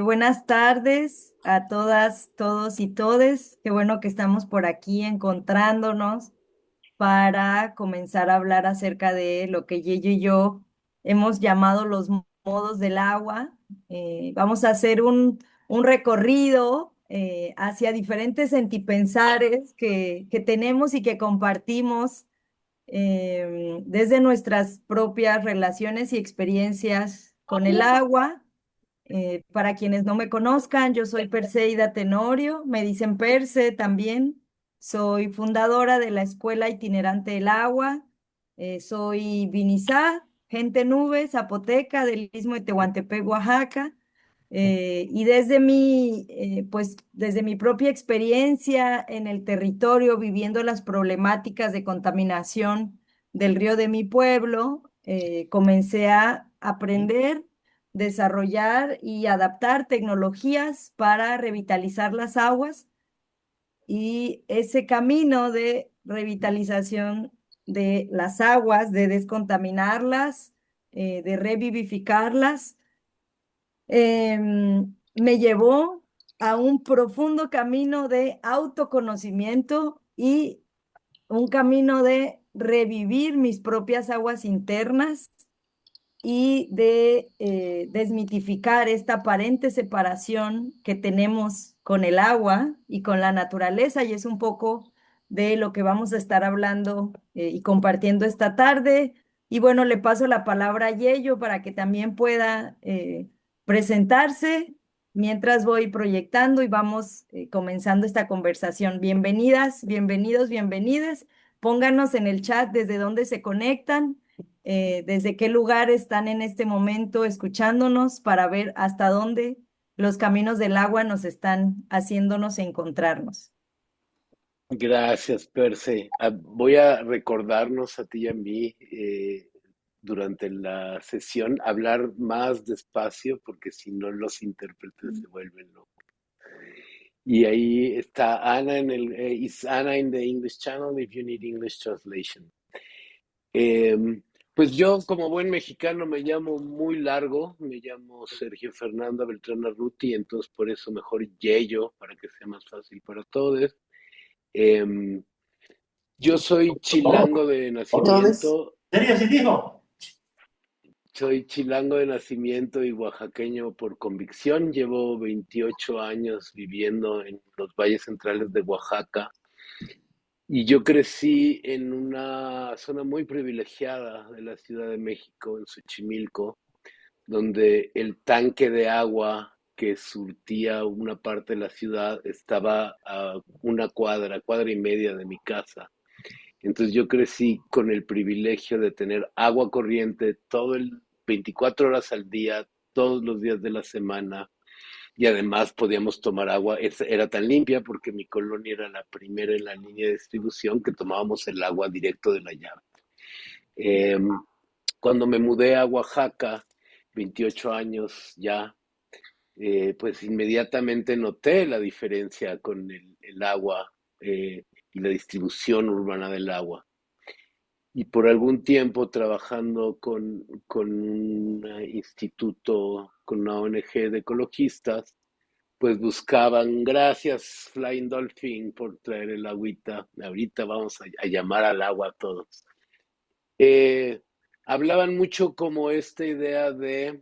Buenas tardes a todas, todos y todes. Qué bueno que estamos por aquí encontrándonos para comenzar a hablar acerca de lo que Yeyo y yo hemos llamado los modos del agua. Vamos a hacer un recorrido hacia diferentes sentipensares que tenemos y que compartimos desde nuestras propias relaciones y experiencias con el agua. Para quienes no me conozcan, yo soy Perseida Tenorio, me dicen Perse también. Soy fundadora de la Escuela Itinerante del Agua. Soy Vinizá, gente nube, zapoteca del Istmo de Tehuantepec, Oaxaca. Y pues, desde mi propia experiencia en el territorio, viviendo las problemáticas de contaminación del río de mi pueblo, comencé a aprender, desarrollar y adaptar tecnologías para revitalizar las aguas, y ese camino de revitalización de las aguas, de descontaminarlas, de revivificarlas, me llevó a un profundo camino de autoconocimiento y un camino de revivir mis propias aguas internas y de desmitificar esta aparente separación que tenemos con el agua y con la naturaleza, y es un poco de lo que vamos a estar hablando y compartiendo esta tarde. Y bueno, le paso la palabra a Yello para que también pueda presentarse mientras voy proyectando y vamos comenzando esta conversación. Bienvenidas, bienvenidos, bienvenidas. Pónganos en el chat desde dónde se conectan, desde qué lugar están en este momento escuchándonos, para ver hasta dónde los caminos del agua nos están haciéndonos encontrarnos. Gracias, Perse. Voy a recordarnos a ti y a mí durante la sesión hablar más despacio porque si no los intérpretes se vuelven locos. Y ahí está Ana is Ana in the English channel if you need English translation. Pues yo como buen mexicano me llamo muy largo, me llamo Sergio Fernando Beltrán Arruti, entonces por eso mejor Yello para que sea más fácil para todos. Em, Yo soy chilango de ¿Otra vez? nacimiento, ¿En serio sí dijo? y oaxaqueño por convicción. Llevo 28 años viviendo en los valles centrales de Oaxaca y yo crecí en una zona muy privilegiada de la Ciudad de México, en Xochimilco, donde el tanque de agua que surtía una parte de la ciudad estaba a una cuadra, cuadra y media de mi casa. Entonces yo crecí con el privilegio de tener agua corriente 24 horas al día, todos los días de la semana, y además podíamos tomar agua. Era tan limpia porque mi colonia era la primera en la línea de distribución que tomábamos el agua directo de la llave. Eh, Cuando me mudé a Oaxaca, 28 años ya, pues inmediatamente noté la diferencia con el agua y la distribución urbana del agua. Y por algún tiempo trabajando con un instituto, con una ONG de ecologistas, pues buscaban, gracias Flying Dolphin por traer el agüita, ahorita vamos a llamar al agua a todos. Eh, Hablaban mucho como esta idea de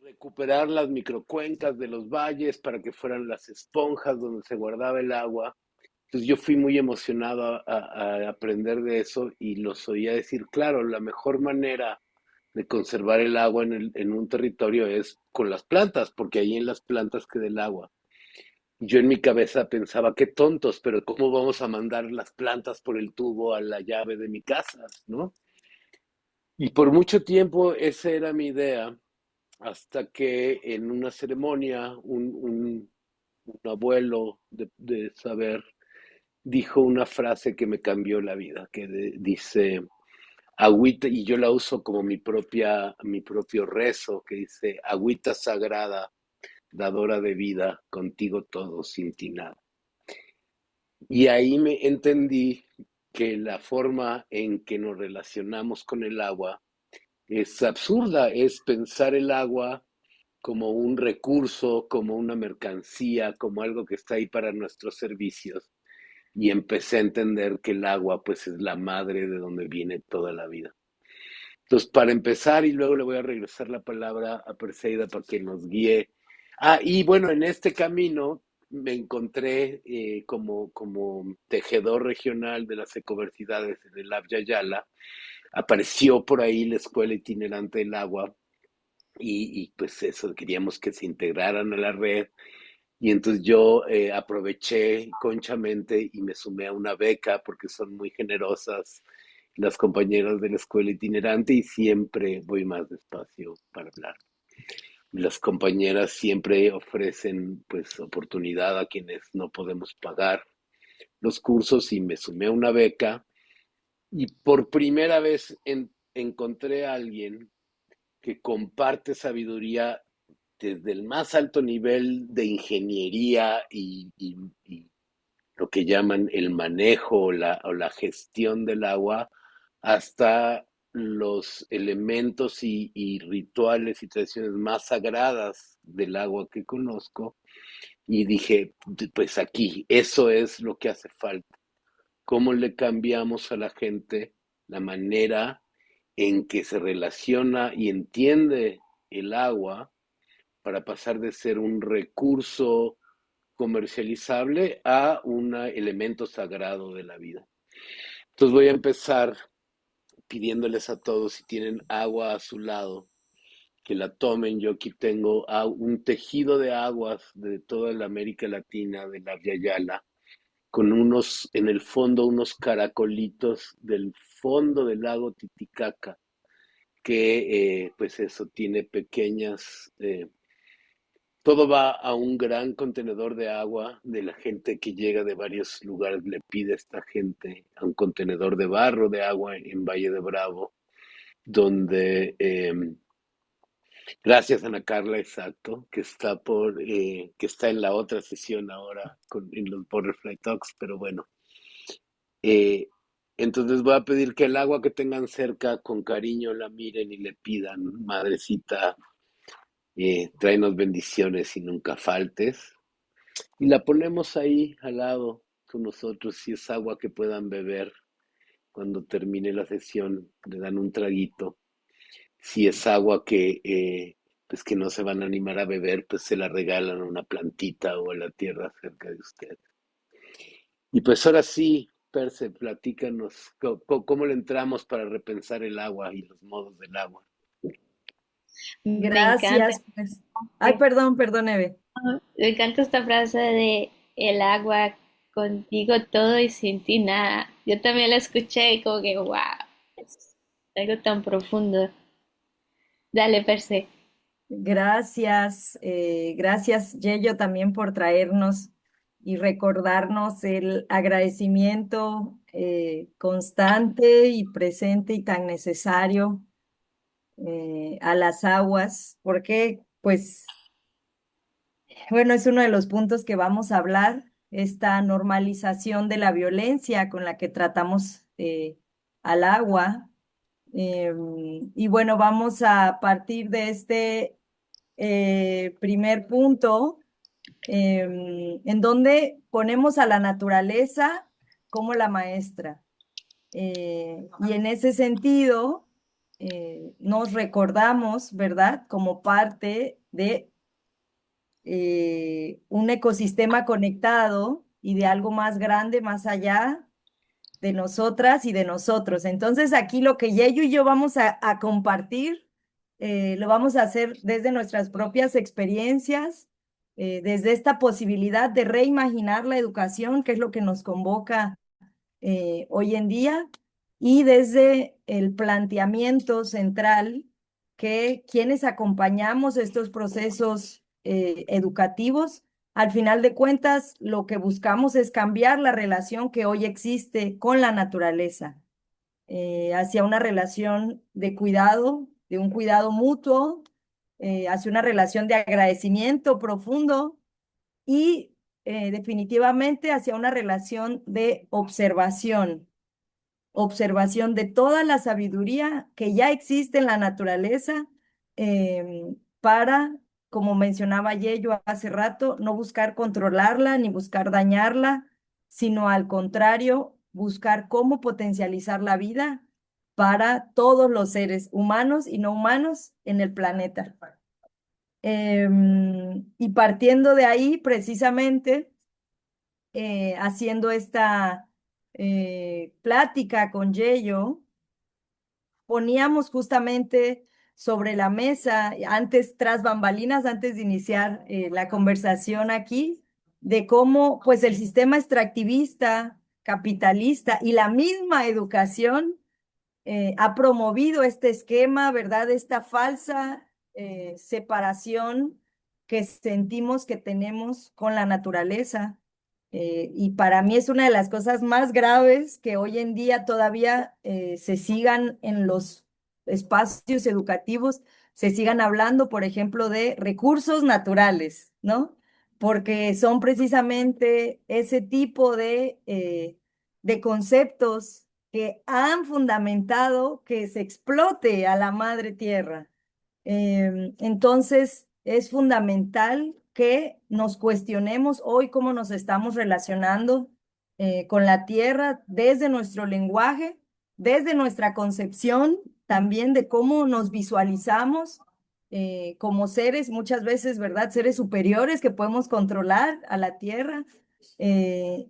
recuperar las microcuencas de los valles para que fueran las esponjas donde se guardaba el agua. Entonces yo fui muy emocionado a aprender de eso y los oía decir, claro, la mejor manera de conservar el agua en un territorio es con las plantas, porque ahí en las plantas queda el agua. Yo en mi cabeza pensaba, qué tontos, pero ¿cómo vamos a mandar las plantas por el tubo a la llave de mi casa, ¿no? Y por mucho tiempo esa era mi idea, hasta que en una ceremonia un abuelo de saber dijo una frase que me cambió la vida, que dice, agüita, y yo la uso como mi propio rezo, que dice, agüita sagrada, dadora de vida, contigo todo, sin ti nada. Y ahí me entendí que la forma en que nos relacionamos con el agua es absurda, es pensar el agua como un recurso, como una mercancía, como algo que está ahí para nuestros servicios. Y empecé a entender que el agua pues es la madre de donde viene toda la vida. Entonces, para empezar, y luego le voy a regresar la palabra a Perseida para que nos guíe. Y bueno, en este camino me encontré como tejedor regional de las ecoversidades en el Abya Yala. Apareció por ahí la escuela itinerante del agua y pues eso, queríamos que se integraran a la red. Y entonces yo aproveché conchamente y me sumé a una beca porque son muy generosas las compañeras de la escuela itinerante y siempre voy más despacio para hablar. Las compañeras siempre ofrecen pues oportunidad a quienes no podemos pagar los cursos y me sumé a una beca y por primera vez encontré a alguien que comparte sabiduría desde el más alto nivel de ingeniería y lo que llaman el manejo o la gestión del agua, hasta los elementos y rituales y tradiciones más sagradas del agua que conozco. Y dije, pues aquí, eso es lo que hace falta. ¿Cómo le cambiamos a la gente la manera en que se relaciona y entiende el agua para pasar de ser un recurso comercializable a un elemento sagrado de la vida? Entonces voy a empezar pidiéndoles a todos si tienen agua a su lado, que la tomen. Yo aquí tengo un tejido de aguas de toda la América Latina, de la Yala, con unos, en el fondo, unos caracolitos del fondo del lago Titicaca, que pues eso tiene pequeñas todo va a un gran contenedor de agua de la gente que llega de varios lugares, le pide a esta gente a un contenedor de barro de agua en Valle de Bravo, donde, gracias Ana Carla, exacto, que está en la otra sesión ahora en los Butterfly Talks, pero bueno. eh, entonces voy a pedir que el agua que tengan cerca con cariño la miren y le pidan, madrecita, tráenos bendiciones y nunca faltes. Y la ponemos ahí al lado con nosotros, si es agua que puedan beber cuando termine la sesión, le dan un traguito. Si es agua pues que no se van a animar a beber, pues se la regalan a una plantita o a la tierra cerca de usted. Y pues ahora sí, Perce, platícanos cómo le entramos para repensar el agua y los modos del agua. Me encanta. Gracias, pues. Ay, perdón, Eve. Me encanta esta frase de el agua contigo todo y sin ti nada. Yo también la escuché y como que wow, es algo tan profundo. Dale, Perse. Gracias, Yello, también por traernos y recordarnos el agradecimiento constante y presente y tan necesario a las aguas, porque, pues, bueno, es uno de los puntos que vamos a hablar, esta normalización de la violencia con la que tratamos al agua. Y bueno, vamos a partir de este primer punto, en donde ponemos a la naturaleza como la maestra. Y en ese sentido, nos recordamos, ¿verdad?, como parte de un ecosistema conectado y de algo más grande, más allá de nosotras y de nosotros. Entonces, aquí lo que Yeyo y yo vamos a compartir, lo vamos a hacer desde nuestras propias experiencias, desde esta posibilidad de reimaginar la educación, que es lo que nos convoca hoy en día, y desde el planteamiento central que quienes acompañamos estos procesos educativos, al final de cuentas, lo que buscamos es cambiar la relación que hoy existe con la naturaleza, hacia una relación de cuidado, de un cuidado mutuo, hacia una relación de agradecimiento profundo y definitivamente hacia una relación de observación de toda la sabiduría que ya existe en la naturaleza, para como mencionaba Yello hace rato, no buscar controlarla ni buscar dañarla, sino al contrario, buscar cómo potencializar la vida para todos los seres humanos y no humanos en el planeta. Y partiendo de ahí, precisamente, haciendo esta plática con Yello, poníamos justamente sobre la mesa, antes, tras bambalinas, antes de iniciar la conversación aquí, de cómo pues el sistema extractivista, capitalista y la misma educación ha promovido este esquema, ¿verdad? Esta falsa separación que sentimos que tenemos con la naturaleza. Y para mí es una de las cosas más graves que hoy en día todavía se sigan en los espacios educativos, se sigan hablando, por ejemplo, de recursos naturales, ¿no? Porque son precisamente ese tipo de conceptos que han fundamentado que se explote a la madre tierra. Entonces, es fundamental que nos cuestionemos hoy cómo nos estamos relacionando con la tierra desde nuestro lenguaje, desde nuestra concepción también de cómo nos visualizamos como seres, muchas veces, ¿verdad? Seres superiores que podemos controlar a la tierra. Eh,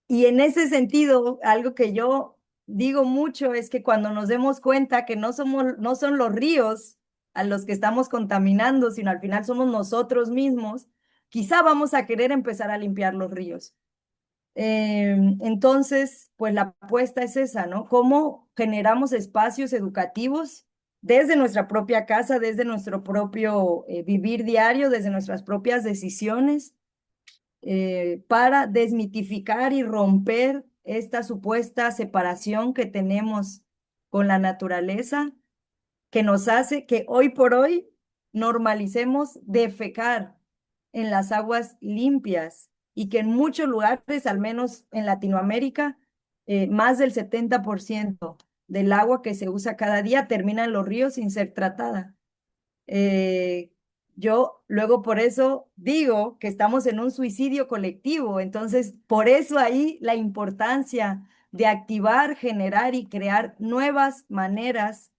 y en ese sentido, algo que yo digo mucho es que cuando nos demos cuenta que no son los ríos a los que estamos contaminando, sino al final somos nosotros mismos, quizá vamos a querer empezar a limpiar los ríos. Entonces, pues la apuesta es esa, ¿no? ¿Cómo generamos espacios educativos desde nuestra propia casa, desde nuestro propio vivir diario, desde nuestras propias decisiones? Para desmitificar y romper esta supuesta separación que tenemos con la naturaleza, que nos hace que hoy por hoy normalicemos defecar en las aguas limpias y que en muchos lugares, al menos en Latinoamérica, más del 70% del agua que se usa cada día termina en los ríos sin ser tratada. Eh, yo luego por eso digo que estamos en un suicidio colectivo, entonces por eso ahí la importancia de activar, generar y crear nuevas maneras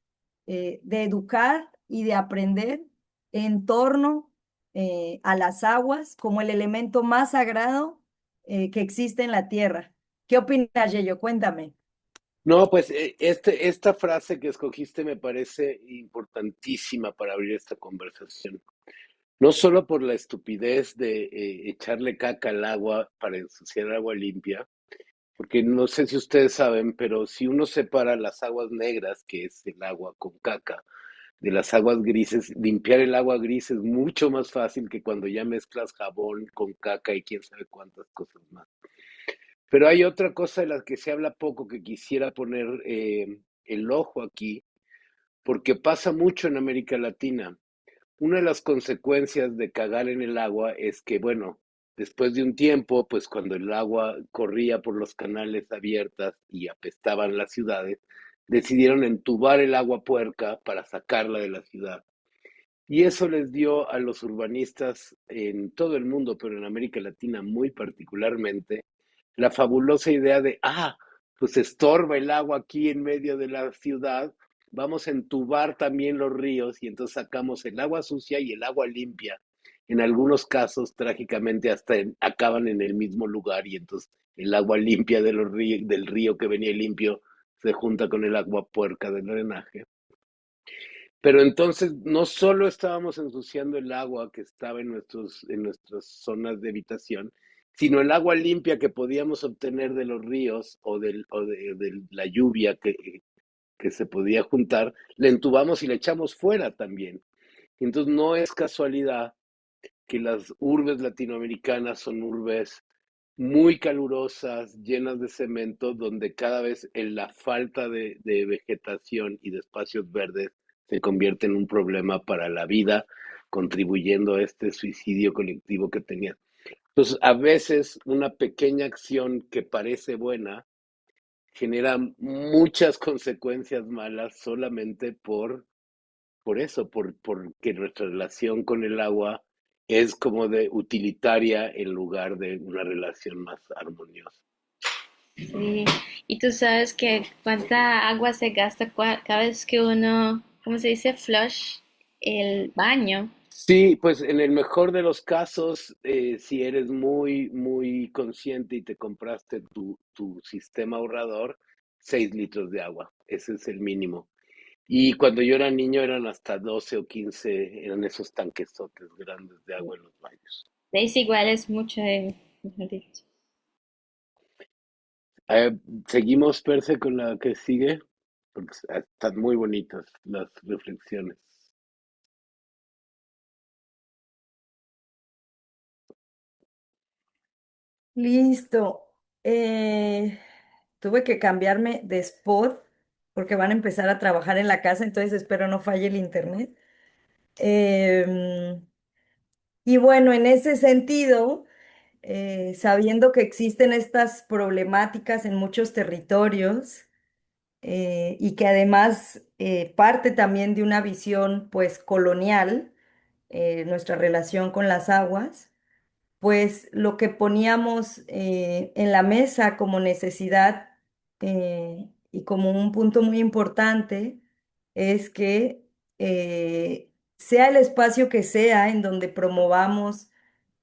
de educar y de aprender en torno a las aguas como el elemento más sagrado que existe en la tierra. ¿Qué opinas, Yeyo? Cuéntame. No, pues esta frase que escogiste me parece importantísima para abrir esta conversación. No solo por la estupidez de echarle caca al agua para ensuciar agua limpia, porque no sé si ustedes saben, pero si uno separa las aguas negras, que es el agua con caca, de las aguas grises, limpiar el agua gris es mucho más fácil que cuando ya mezclas jabón con caca y quién sabe cuántas cosas más. Pero hay otra cosa de la que se habla poco que quisiera poner el ojo aquí, porque pasa mucho en América Latina. Una de las consecuencias de cagar en el agua es que, bueno, después de un tiempo, pues cuando el agua corría por los canales abiertas y apestaban las ciudades, decidieron entubar el agua puerca para sacarla de la ciudad. Y eso les dio a los urbanistas en todo el mundo, pero en América Latina muy particularmente, la fabulosa idea de, pues estorba el agua aquí en medio de la ciudad, vamos a entubar también los ríos y entonces sacamos el agua sucia y el agua limpia. En algunos casos, trágicamente, acaban en el mismo lugar y entonces el agua limpia de del río que venía limpio se junta con el agua puerca del drenaje. Pero entonces no solo estábamos ensuciando el agua que estaba en nuestras zonas de habitación, sino el agua limpia que podíamos obtener de los ríos de la lluvia que se podía juntar, la entubamos y la echamos fuera también. Entonces no es casualidad que las urbes latinoamericanas son urbes muy calurosas, llenas de cemento, donde cada vez la falta de vegetación y de espacios verdes se convierte en un problema para la vida, contribuyendo a este suicidio colectivo que tenía. Entonces, a veces una pequeña acción que parece buena genera muchas consecuencias malas solamente por por eso, porque nuestra relación con el agua es como de utilitaria en lugar de una relación más armoniosa. Sí. Y tú sabes que cuánta agua se gasta cada vez que uno, ¿cómo se dice? Flush el baño. Sí, pues en el mejor de los casos, si eres muy, muy consciente y te compraste tu sistema ahorrador, 6 litros de agua, ese es el mínimo. Y cuando yo era niño eran hasta 12 o 15, eran esos tanquesotes grandes de agua en los baños. Es igual, es mucho, mejor dicho. Eh, Seguimos, Perse, con la que sigue, porque están muy bonitas las reflexiones. Listo. Eh, Tuve que cambiarme de spot porque van a empezar a trabajar en la casa, entonces espero no falle el internet. Em, y bueno, en ese sentido, sabiendo que existen estas problemáticas en muchos territorios, y que además parte también de una visión pues colonial, nuestra relación con las aguas, pues lo que poníamos en la mesa como necesidad, y como un punto muy importante es que sea el espacio que sea en donde promovamos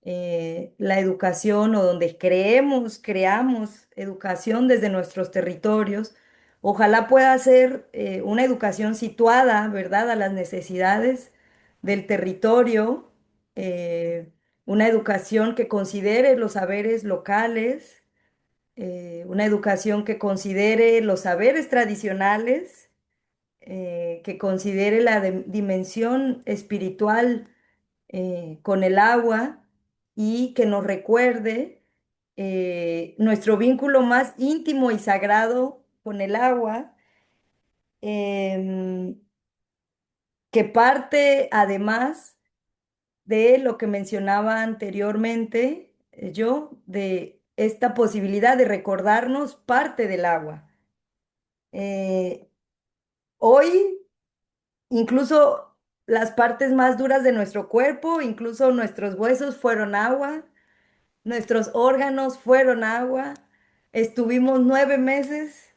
la educación o donde creamos educación desde nuestros territorios, ojalá pueda ser una educación situada, ¿verdad?, a las necesidades del territorio, eh, una educación que considere los saberes locales, una educación que considere los saberes tradicionales, que considere la dimensión espiritual con el agua y que nos recuerde nuestro vínculo más íntimo y sagrado con el agua, em, que parte además de lo que mencionaba anteriormente yo, de esta posibilidad de recordarnos parte del agua. Eh, Hoy, incluso las partes más duras de nuestro cuerpo, incluso nuestros huesos fueron agua. Nuestros órganos fueron agua. Estuvimos 9 meses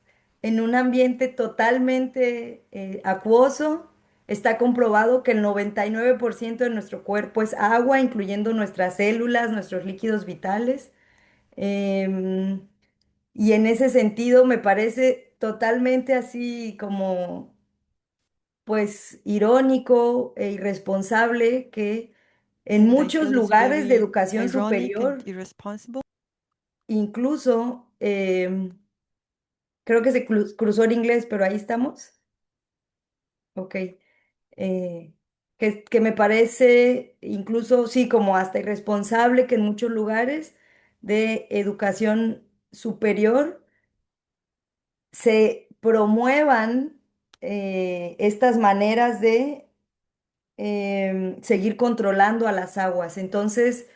en un ambiente totalmente acuoso. Está comprobado que el 99% de nuestro cuerpo es agua, incluyendo nuestras células, nuestros líquidos vitales. Em, y en ese sentido me parece totalmente así como, pues, irónico e irresponsable que en muchos lugares de educación superior, incluso, creo que se cruzó el inglés, pero ahí estamos. Ok. Que me parece incluso, sí, como hasta irresponsable que en muchos lugares de educación superior se promuevan estas maneras de seguir controlando a las aguas. Entonces,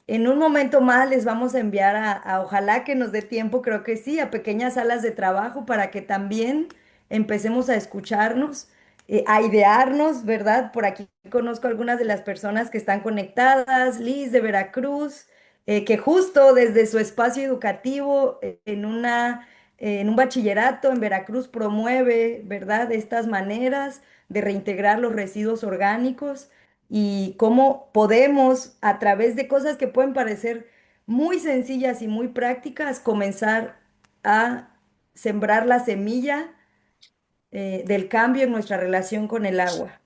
en un momento más les vamos a enviar ojalá que nos dé tiempo, creo que sí, a pequeñas salas de trabajo para que también empecemos a escucharnos, a idearnos, ¿verdad? Por aquí conozco algunas de las personas que están conectadas, Liz de Veracruz, que justo desde su espacio educativo en un bachillerato en Veracruz promueve, ¿verdad? Estas maneras de reintegrar los residuos orgánicos y cómo podemos, a través de cosas que pueden parecer muy sencillas y muy prácticas, comenzar a sembrar la semilla del cambio en nuestra relación con el agua.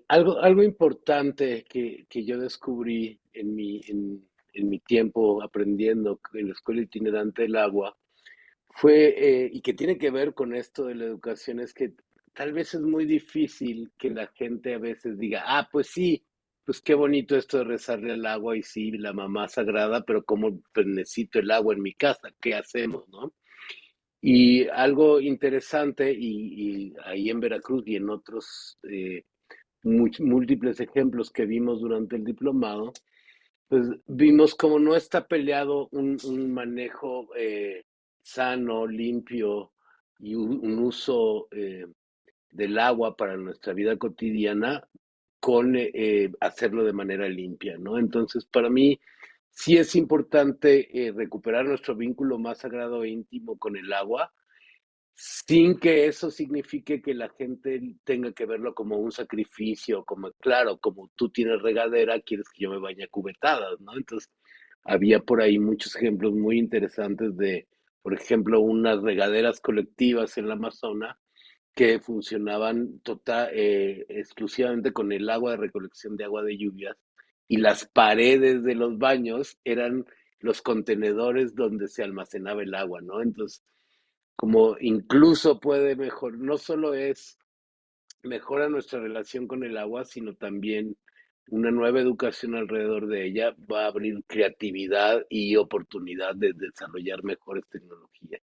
Algo importante que yo descubrí en mi tiempo aprendiendo en la escuela itinerante del agua fue, y que tiene que ver con esto de la educación, es que tal vez es muy difícil que la gente a veces diga, ah, pues sí, pues qué bonito esto de rezarle al agua y sí, la mamá sagrada, pero como pues necesito el agua en mi casa, ¿qué hacemos, no? Y algo interesante, y ahí en Veracruz y en otros múltiples ejemplos que vimos durante el diplomado, pues vimos como no está peleado un manejo sano, limpio y un uso del agua para nuestra vida cotidiana con hacerlo de manera limpia, ¿no? Entonces, para mí sí es importante recuperar nuestro vínculo más sagrado e íntimo con el agua, sin que eso signifique que la gente tenga que verlo como un sacrificio, como, claro, como tú tienes regadera, quieres que yo me bañe a cubetadas, ¿no? Entonces, había por ahí muchos ejemplos muy interesantes de, por ejemplo, unas regaderas colectivas en la Amazonas que funcionaban exclusivamente con el agua de recolección de agua de lluvias y las paredes de los baños eran los contenedores donde se almacenaba el agua, ¿no? Entonces, como incluso puede mejor, no solo es mejora nuestra relación con el agua, sino también una nueva educación alrededor de ella va a abrir creatividad y oportunidad de desarrollar mejores tecnologías.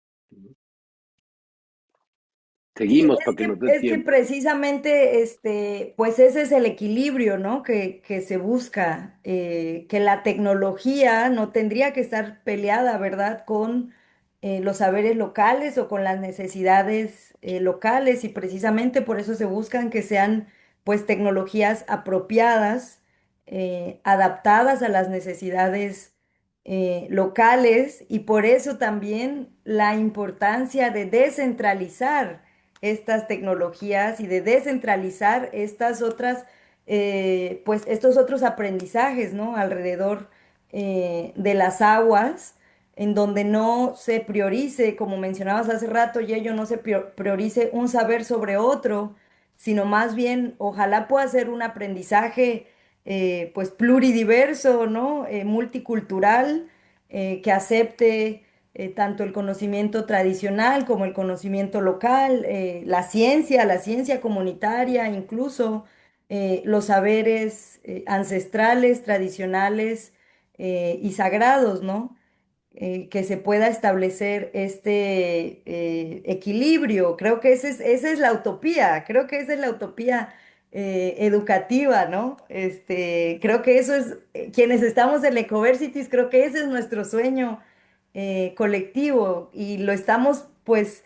Sí, Seguimos para que nos dé es que tiempo. precisamente pues ese es el equilibrio, ¿no? Que se busca, que la tecnología no tendría que estar peleada, ¿verdad? Con los saberes locales o con las necesidades locales y precisamente por eso se buscan que sean pues tecnologías apropiadas, adaptadas a las necesidades locales y por eso también la importancia de descentralizar estas tecnologías y de descentralizar estas otras, pues estos otros aprendizajes, ¿no? Alrededor de las aguas, en donde no se priorice, como mencionabas hace rato, Yello, no se priorice un saber sobre otro, sino más bien, ojalá pueda ser un aprendizaje, pues pluridiverso, ¿no? Multicultural, que acepte tanto el conocimiento tradicional como el conocimiento local, la ciencia comunitaria, incluso los saberes ancestrales, tradicionales y sagrados, ¿no? Que se pueda establecer este equilibrio. Creo que esa es la utopía, creo que esa es la utopía educativa, ¿no? Creo que eso es, quienes estamos en Ecoversities, creo que ese es nuestro sueño colectivo y lo estamos, pues,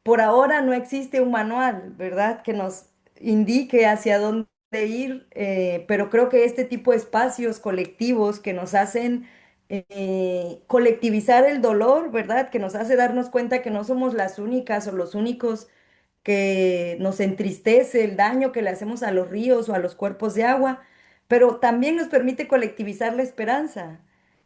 por ahora no existe un manual, ¿verdad? Que nos indique hacia dónde ir, pero creo que este tipo de espacios colectivos que nos hacen colectivizar el dolor, ¿verdad? Que nos hace darnos cuenta que no somos las únicas o los únicos que nos entristece el daño que le hacemos a los ríos o a los cuerpos de agua, pero también nos permite colectivizar la esperanza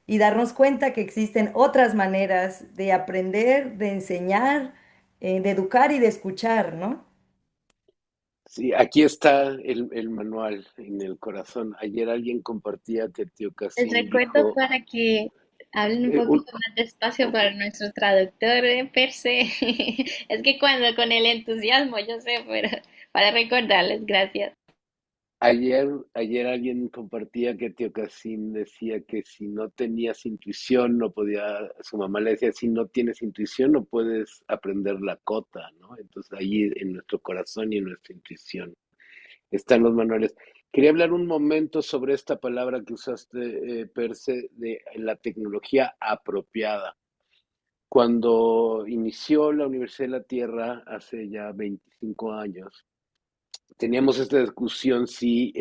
y darnos cuenta que existen otras maneras de aprender, de enseñar, de educar y de escuchar, ¿no? Sí, aquí está el manual en el corazón. Ayer alguien compartía que Tío Les Cassim recuerdo dijo, para que hablen un eh, un- poquito más despacio para nuestro traductor, Perse. Es que cuando con el entusiasmo, yo sé, pero para recordarles, gracias. ayer alguien compartía que Tío Cassim decía que si no tenías intuición, no podía, su mamá le decía, si no tienes intuición, no puedes aprender la cota, ¿no? Entonces ahí en nuestro corazón y en nuestra intuición están los manuales. Quería hablar un momento sobre esta palabra que usaste, Perse, de la tecnología apropiada. Cuando inició la Universidad de la Tierra hace ya 25 años, teníamos esta discusión si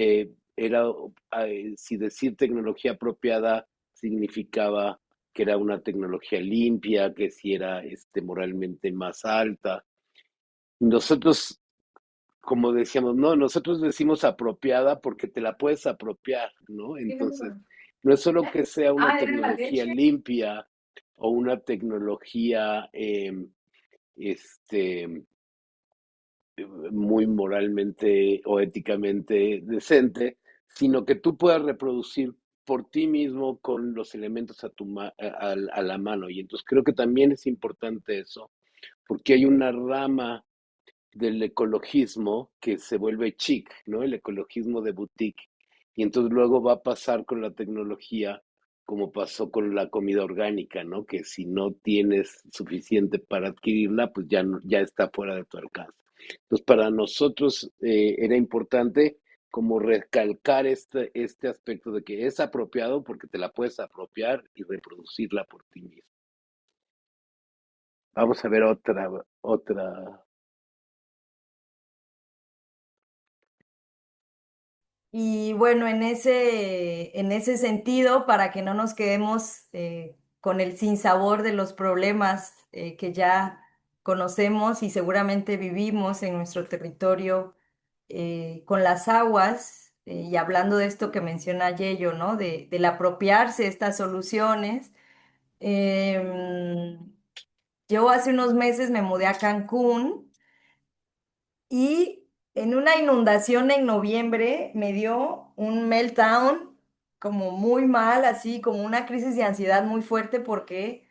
decir tecnología apropiada significaba que era una tecnología limpia, que si era moralmente más alta. Nosotros, como decíamos, no, nosotros decimos apropiada porque te la puedes apropiar, ¿no? Entonces, no es solo que sea una Ah, ¿eres la tecnología leche? limpia o una tecnología este, muy moralmente o éticamente decente, sino que tú puedas reproducir por ti mismo con los elementos a la mano. Y entonces creo que también es importante eso, porque hay una rama del ecologismo que se vuelve chic, ¿no? El ecologismo de boutique. Y entonces luego va a pasar con la tecnología como pasó con la comida orgánica, ¿no? Que si no tienes suficiente para adquirirla, pues ya, ya está fuera de tu alcance. Entonces, para nosotros era importante como recalcar este aspecto de que es apropiado porque te la puedes apropiar y reproducirla por ti mismo. Vamos a ver otra Y bueno, en ese sentido, para que no nos quedemos con el sinsabor de los problemas que ya conocemos y seguramente vivimos en nuestro territorio con las aguas, y hablando de esto que menciona Yello, ¿no? Del apropiarse de estas soluciones. em, yo hace unos meses me mudé a Cancún y en una inundación en noviembre me dio un meltdown como muy mal, así como una crisis de ansiedad muy fuerte porque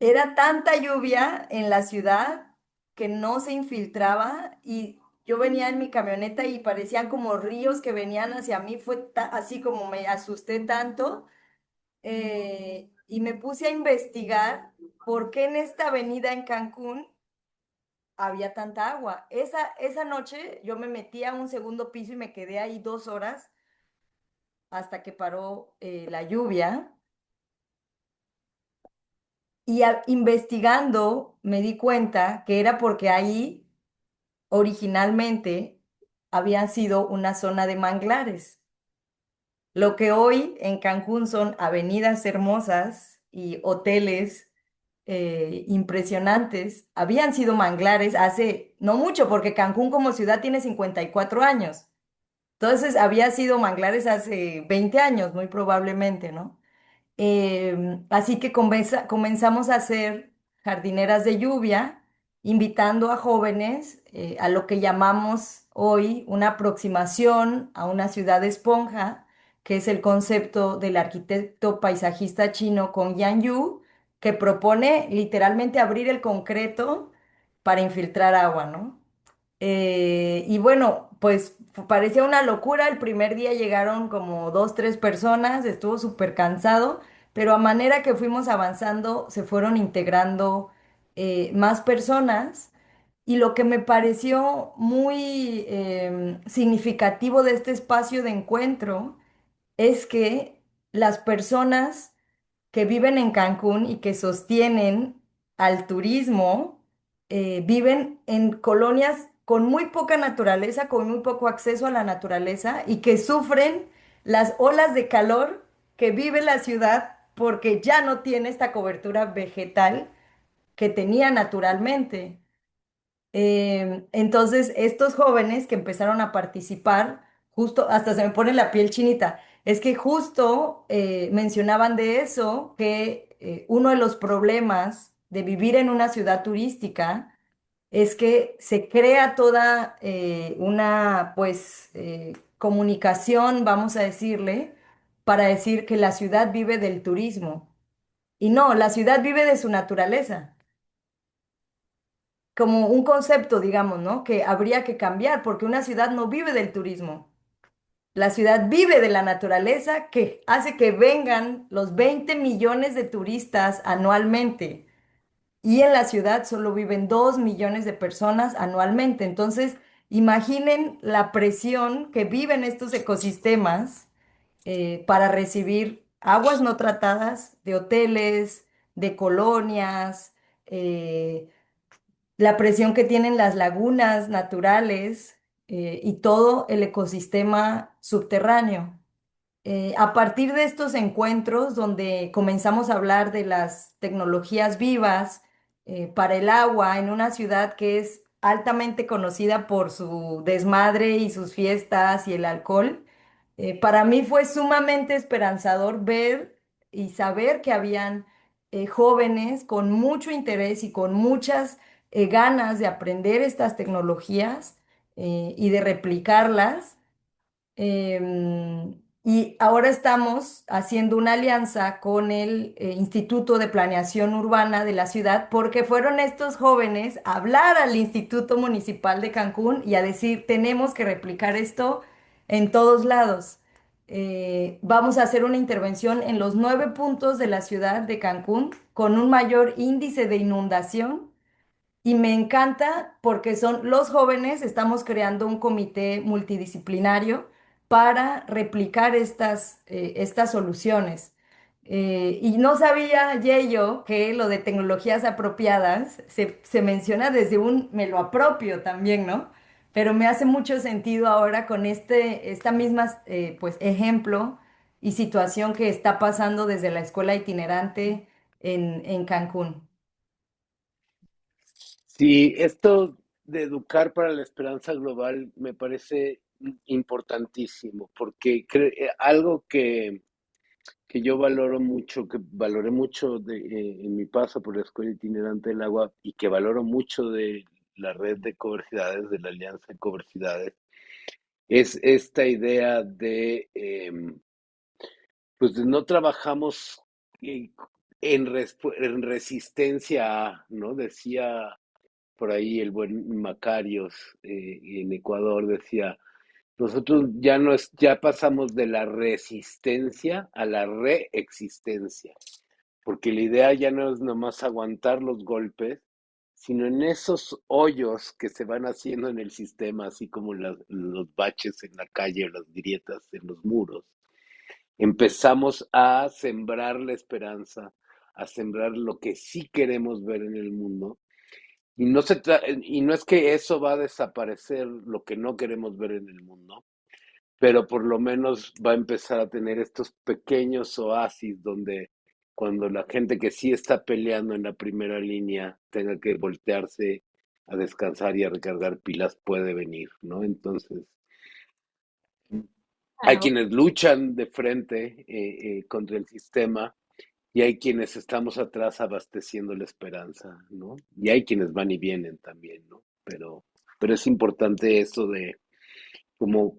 era tanta lluvia en la ciudad que no se infiltraba y yo venía en mi camioneta y parecían como ríos que venían hacia mí. Fue así como me asusté tanto, y me puse a investigar por qué en esta avenida en Cancún había tanta agua. Esa noche yo me metí a un segundo piso y me quedé ahí 2 horas hasta que paró la lluvia. Y investigando me di cuenta que era porque ahí originalmente había sido una zona de manglares. Lo que hoy en Cancún son avenidas hermosas y hoteles impresionantes, habían sido manglares hace no mucho, porque Cancún como ciudad tiene 54 años. Entonces había sido manglares hace 20 años, muy probablemente, ¿no? Así que comenzamos a hacer jardineras de lluvia, invitando a jóvenes a lo que llamamos hoy una aproximación a una ciudad esponja, que es el concepto del arquitecto paisajista chino Kong Yanyu, que propone literalmente abrir el concreto para infiltrar agua, ¿no? Y bueno, pues parecía una locura. El primer día llegaron como 2, 3 personas, estuvo súper cansado, pero a manera que fuimos avanzando se fueron integrando más personas. Y lo que me pareció muy significativo de este espacio de encuentro es que las personas que viven en Cancún y que sostienen al turismo, viven en colonias con muy poca naturaleza, con muy poco acceso a la naturaleza y que sufren las olas de calor que vive la ciudad porque ya no tiene esta cobertura vegetal que tenía naturalmente. Entonces, estos jóvenes que empezaron a participar, justo, hasta se me pone la piel chinita, es que justo mencionaban de eso, que uno de los problemas de vivir en una ciudad turística es que se crea toda una, pues, comunicación, vamos a decirle, para decir que la ciudad vive del turismo. Y no, la ciudad vive de su naturaleza como un concepto, digamos, ¿no? Que habría que cambiar, porque una ciudad no vive del turismo. La ciudad vive de la naturaleza que hace que vengan los 20 millones de turistas anualmente. Y en la ciudad solo viven 2 millones de personas anualmente. Entonces, imaginen la presión que viven estos ecosistemas para recibir aguas no tratadas de hoteles, de colonias, eh, la presión que tienen las lagunas naturales y todo el ecosistema subterráneo. A partir de estos encuentros donde comenzamos a hablar de las tecnologías vivas para el agua en una ciudad que es altamente conocida por su desmadre y sus fiestas y el alcohol, para mí fue sumamente esperanzador ver y saber que habían jóvenes con mucho interés y con muchas ganas de aprender estas tecnologías y de replicarlas. Y ahora estamos haciendo una alianza con el Instituto de Planeación Urbana de la ciudad porque fueron estos jóvenes a hablar al Instituto Municipal de Cancún y a decir, tenemos que replicar esto en todos lados. Vamos a hacer una intervención en los 9 puntos de la ciudad de Cancún con un mayor índice de inundación y me encanta porque son los jóvenes, estamos creando un comité multidisciplinario para replicar estas soluciones. Y no sabía, Yeyo, que lo de tecnologías apropiadas se menciona desde un me lo apropio también, ¿no? pero me hace mucho sentido ahora con esta misma, pues, ejemplo y situación que está pasando desde la escuela itinerante en Cancún. Sí, esto de educar para la esperanza global me parece importantísimo, porque algo que yo valoro mucho, que valoré mucho en mi paso por la Escuela Itinerante del Agua y que valoro mucho de la red de cobercidades, de la Alianza de Cobercidades, es esta idea pues no trabajamos eh, en resistencia a, ¿no? Decía por ahí el buen Macarios en Ecuador, decía, nosotros ya pasamos de la resistencia a la reexistencia, porque la idea ya no es nomás aguantar los golpes, sino en esos hoyos que se van haciendo en el sistema, así como los baches en la calle o las grietas en los muros, empezamos a sembrar la esperanza, a sembrar lo que sí queremos ver en el mundo. Y no es que eso va a desaparecer lo que no queremos ver en el mundo, pero por lo menos va a empezar a tener estos pequeños oasis donde cuando la gente que sí está peleando en la primera línea tenga que voltearse a descansar y a recargar pilas, puede venir, ¿no? Entonces, hay Ah, quienes luchan de frente contra el sistema y hay quienes estamos atrás abasteciendo la esperanza, ¿no? Y hay quienes van y vienen también, ¿no? Pero es importante eso de como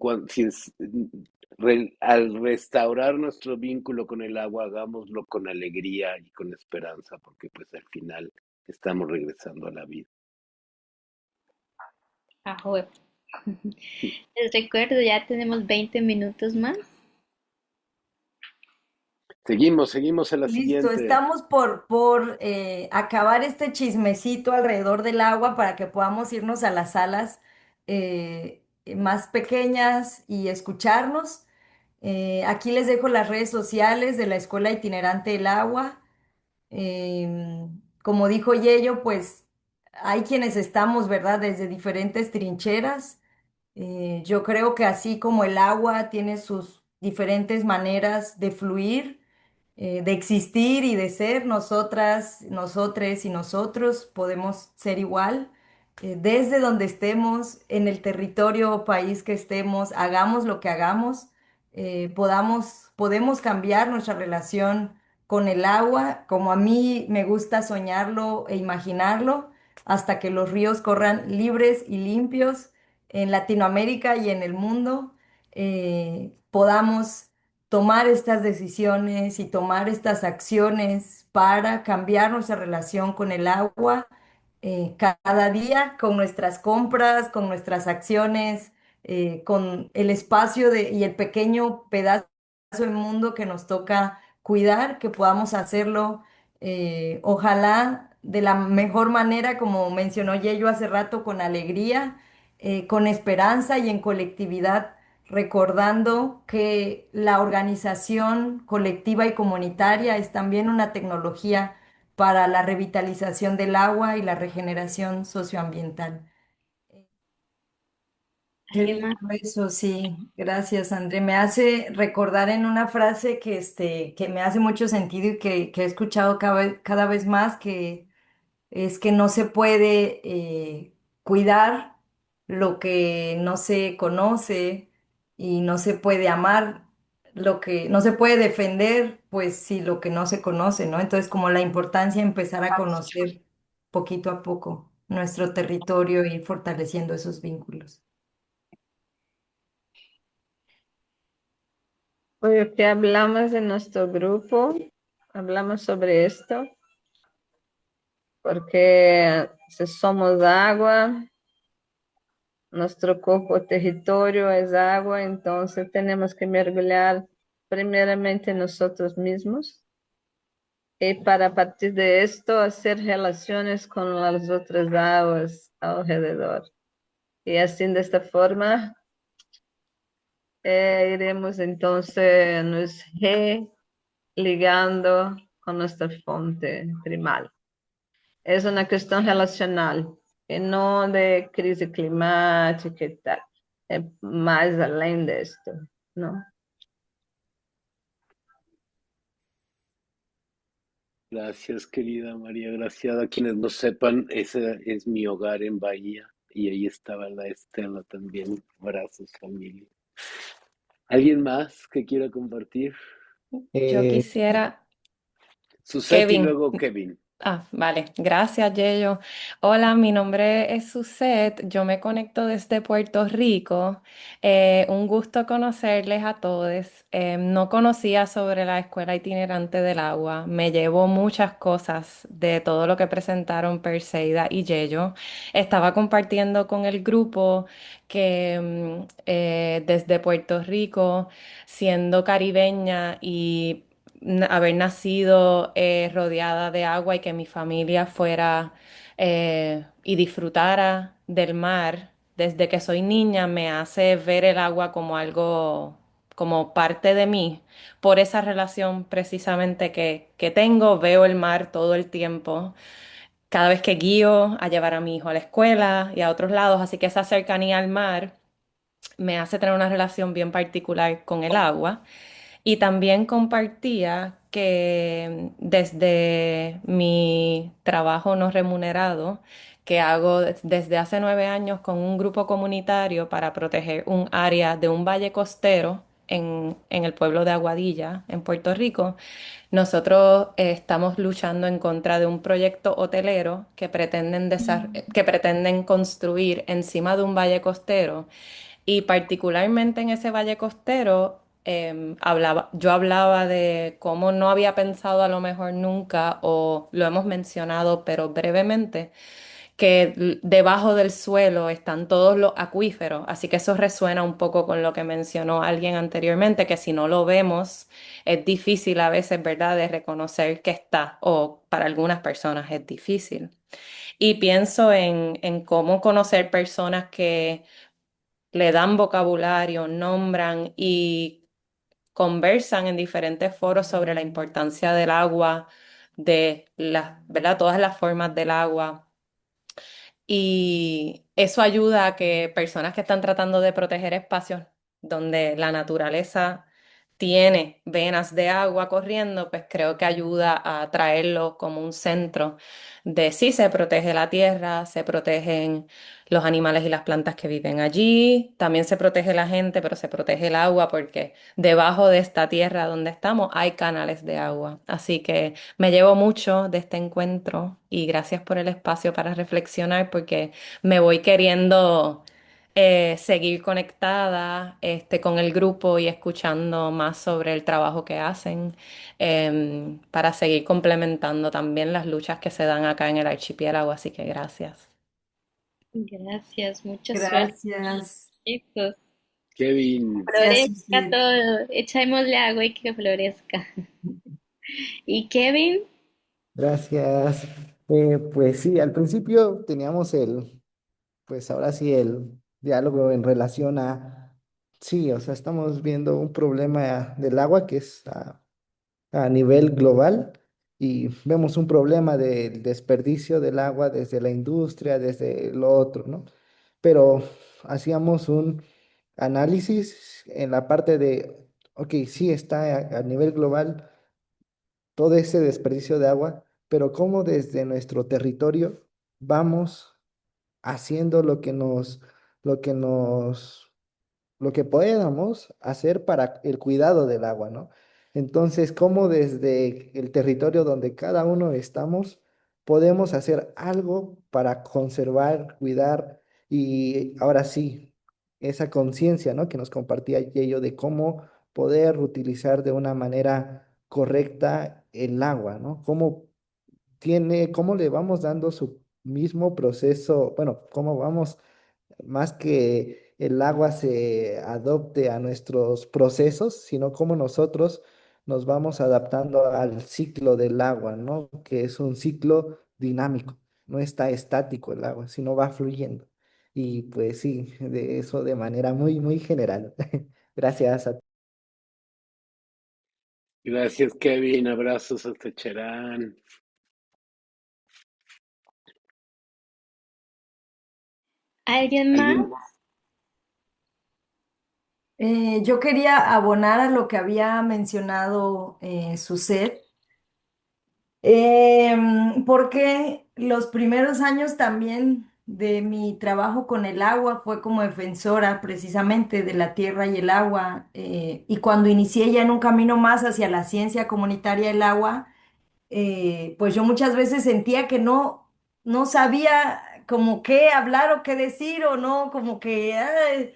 al restaurar nuestro vínculo con el agua, hagámoslo con alegría y con esperanza, porque pues al final estamos regresando a la vida. joder. Les recuerdo, ya tenemos 20 minutos más. Seguimos en la Listo, siguiente. estamos por acabar este chismecito alrededor del agua para que podamos irnos a las salas más pequeñas y escucharnos. Aquí les dejo las redes sociales de la Escuela Itinerante del Agua. Como dijo Yello, pues hay quienes estamos, ¿verdad? Desde diferentes trincheras. Yo creo que así como el agua tiene sus diferentes maneras de fluir, de existir y de ser, nosotras, nosotres y nosotros podemos ser igual. Desde donde estemos, en el territorio o país que estemos, hagamos lo que hagamos, podemos cambiar nuestra relación con el agua, como a mí me gusta soñarlo e imaginarlo, hasta que los ríos corran libres y limpios en Latinoamérica y en el mundo, podamos tomar estas decisiones y tomar estas acciones para cambiar nuestra relación con el agua cada día, con nuestras compras, con nuestras acciones, con el espacio y el pequeño pedazo del mundo que nos toca cuidar, que podamos hacerlo, ojalá de la mejor manera, como mencionó Yello hace rato, con alegría, con esperanza y en colectividad, recordando que la organización colectiva y comunitaria es también una tecnología para la revitalización del agua y la regeneración socioambiental. Qué ¿Alguien lindo más? eso, sí. Gracias, André. Me hace recordar en una frase que me hace mucho sentido y que he escuchado cada vez más, que es que no se puede cuidar lo que no se conoce y no se puede amar lo que no se puede defender, pues sí, lo que no se conoce, ¿no? Entonces, como la importancia de empezar a conocer poquito a poco nuestro territorio y fortaleciendo esos vínculos. Hoy que hablamos en nuestro grupo, hablamos sobre esto, porque si somos agua, nuestro cuerpo territorio es agua, entonces tenemos que mergulhar primeramente nosotros mismos y para a partir de esto hacer relaciones con las otras aguas alrededor. Y así de esta forma iremos entonces nos religando con nuestra fuente primal. Es una cuestión relacional. e não de crise climática e tal. É mais além disto, não? Gracias, querida María Graciada. Quienes no sepan, ese es mi hogar en Bahía y ahí estaba la Estela también. Abrazos, familia. ¿Alguien más que quiera compartir? Yo Eh, quisiera, Suset y Kevin. luego Kevin. Vale, gracias, Yello. Hola, mi nombre es Suset, yo me conecto desde Puerto Rico. Un gusto conocerles a todos. No conocía sobre la Escuela Itinerante del Agua. Me llevo muchas cosas de todo lo que presentaron Perseida y Yello. Estaba compartiendo con el grupo que desde Puerto Rico, siendo caribeña y haber nacido rodeada de agua y que mi familia fuera y disfrutara del mar desde que soy niña me hace ver el agua como algo, como parte de mí. Por esa relación precisamente que tengo, veo el mar todo el tiempo. Cada vez que guío a llevar a mi hijo a la escuela y a otros lados, así que esa cercanía al mar me hace tener una relación bien particular con el agua. Y también compartía que desde mi trabajo no remunerado, que hago desde hace 9 años con un grupo comunitario para proteger un área de un valle costero en el pueblo de Aguadilla, en Puerto Rico, nosotros estamos luchando en contra de un proyecto hotelero que pretenden construir encima de un valle costero y particularmente en ese valle costero, yo hablaba de cómo no había pensado a lo mejor nunca, o lo hemos mencionado, pero brevemente, que debajo del suelo están todos los acuíferos. Así que eso resuena un poco con lo que mencionó alguien anteriormente, que si no lo vemos, es difícil a veces, ¿verdad?, de reconocer que está, o para algunas personas es difícil. Y pienso en cómo conocer personas que le dan vocabulario, nombran y conversan en diferentes foros sobre la importancia del agua, de las, ¿verdad? Todas las formas del agua. Y eso ayuda a que personas que están tratando de proteger espacios donde la naturaleza tiene venas de agua corriendo, pues creo que ayuda a traerlo como un centro de sí, se protege la tierra, se protegen los animales y las plantas que viven allí, también se protege la gente, pero se protege el agua porque debajo de esta tierra donde estamos hay canales de agua. Así que me llevo mucho de este encuentro y gracias por el espacio para reflexionar porque me voy queriendo seguir conectada con el grupo y escuchando más sobre el trabajo que hacen para seguir complementando también las luchas que se dan acá en el archipiélago. Así que gracias. Gracias, mucha suerte, Gracias. chicos. Kevin. Gracias, Florezca Suset. todo, echémosle agua y que florezca. ¿Y Kevin? Gracias. Pues sí, al principio teníamos pues ahora sí, el diálogo en relación sí, o sea, estamos viendo un problema del agua que es a nivel global y vemos un problema del desperdicio del agua desde la industria, desde lo otro, ¿no? Pero hacíamos un análisis en la parte de, ok, sí está a nivel global todo ese desperdicio de agua, pero cómo desde nuestro territorio vamos haciendo lo que nos lo que podamos hacer para el cuidado del agua, ¿no? Entonces, cómo desde el territorio donde cada uno estamos, podemos hacer algo para conservar, cuidar y ahora sí, esa conciencia, ¿no? Que nos compartía Yello de cómo poder utilizar de una manera correcta el agua, ¿no? Cómo le vamos dando su mismo proceso, bueno, cómo vamos más que el agua se adopte a nuestros procesos, sino cómo nosotros nos vamos adaptando al ciclo del agua, ¿no? Que es un ciclo dinámico, no está estático el agua, sino va fluyendo. Y pues sí, de eso de manera muy, muy general. Gracias a Gracias, Kevin. Abrazos hasta Cherán. ¿Alguien más? ¿Alguien? Yo quería abonar a lo que había mencionado Suset, porque los primeros años también de mi trabajo con el agua fue como defensora precisamente de la tierra y el agua, y cuando inicié ya en un camino más hacia la ciencia comunitaria del agua, pues yo muchas veces sentía que no sabía como qué hablar o qué decir o no, como que ay,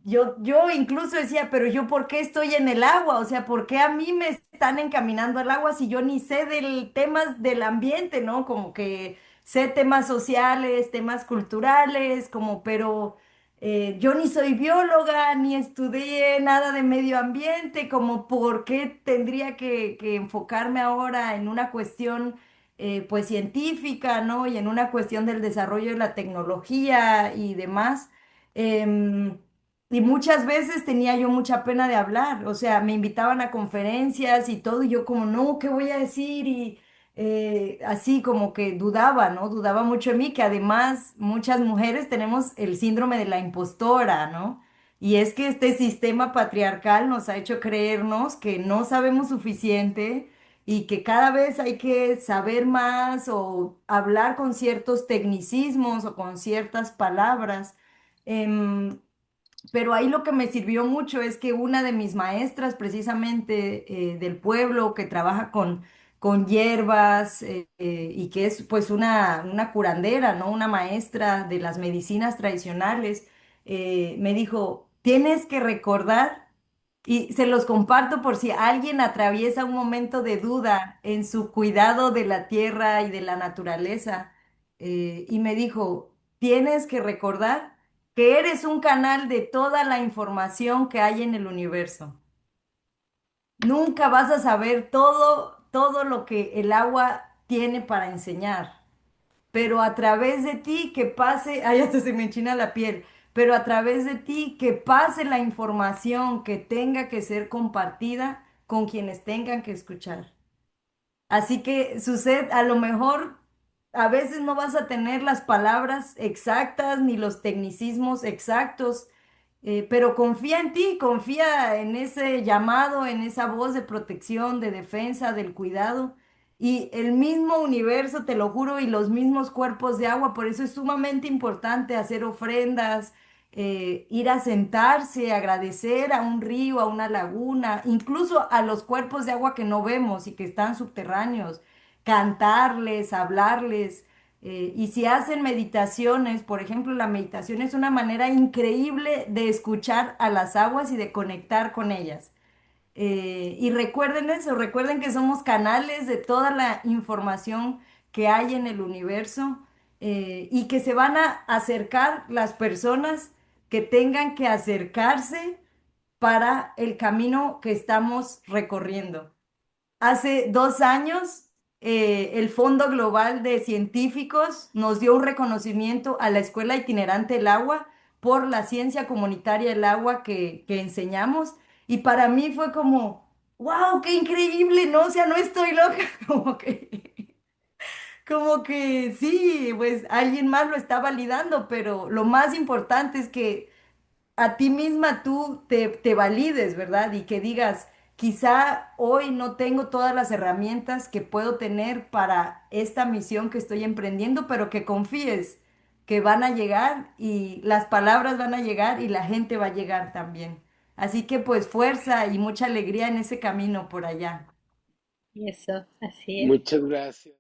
yo incluso decía, pero yo ¿por qué estoy en el agua? O sea, ¿por qué a mí me están encaminando al agua si yo ni sé del temas del ambiente, ¿no? Como que sé temas sociales, temas culturales, como, pero yo ni soy bióloga, ni estudié nada de medio ambiente, como, ¿por qué tendría que enfocarme ahora en una cuestión, pues, científica, ¿no? Y en una cuestión del desarrollo de la tecnología y demás. Em, y muchas veces tenía yo mucha pena de hablar, o sea, me invitaban a conferencias y todo, y yo como, no, ¿qué voy a decir? Y así como que dudaba, ¿no? Dudaba mucho de mí, que además muchas mujeres tenemos el síndrome de la impostora, ¿no? Y es que este sistema patriarcal nos ha hecho creernos que no sabemos suficiente y que cada vez hay que saber más o hablar con ciertos tecnicismos o con ciertas palabras. Em, pero ahí lo que me sirvió mucho es que una de mis maestras, precisamente del pueblo, que trabaja con hierbas y que es pues una curandera, ¿no? Una maestra de las medicinas tradicionales, me dijo, tienes que recordar, y se los comparto por si alguien atraviesa un momento de duda en su cuidado de la tierra y de la naturaleza, y me dijo, tienes que recordar que eres un canal de toda la información que hay en el universo. Nunca vas a saber todo lo que el agua tiene para enseñar, pero a través de ti que pase, ay, hasta se me enchina la piel, pero a través de ti que pase la información que tenga que ser compartida con quienes tengan que escuchar. Así que sucede, a lo mejor a veces no vas a tener las palabras exactas ni los tecnicismos exactos, pero confía en ti, confía en ese llamado, en esa voz de protección, de defensa, del cuidado. Y el mismo universo, te lo juro, y los mismos cuerpos de agua, por eso es sumamente importante hacer ofrendas, ir a sentarse, agradecer a un río, a una laguna, incluso a los cuerpos de agua que no vemos y que están subterráneos, cantarles, hablarles. Y si hacen meditaciones, por ejemplo, la meditación es una manera increíble de escuchar a las aguas y de conectar con ellas. Y recuerden eso, recuerden que somos canales de toda la información que hay en el universo, y que se van a acercar las personas que tengan que acercarse para el camino que estamos recorriendo. Hace 2 años, el Fondo Global de Científicos nos dio un reconocimiento a la Escuela Itinerante del Agua por la ciencia comunitaria del agua que enseñamos. Y para mí fue como, wow, qué increíble, ¿no? O sea, no estoy loca, como que sí, pues alguien más lo está validando, pero lo más importante es que a ti misma tú te valides, ¿verdad? Y que digas, quizá hoy no tengo todas las herramientas que puedo tener para esta misión que estoy emprendiendo, pero que confíes que van a llegar y las palabras van a llegar y la gente va a llegar también. Así que pues fuerza y mucha alegría en ese camino por allá. Y eso, así es. Muchas gracias.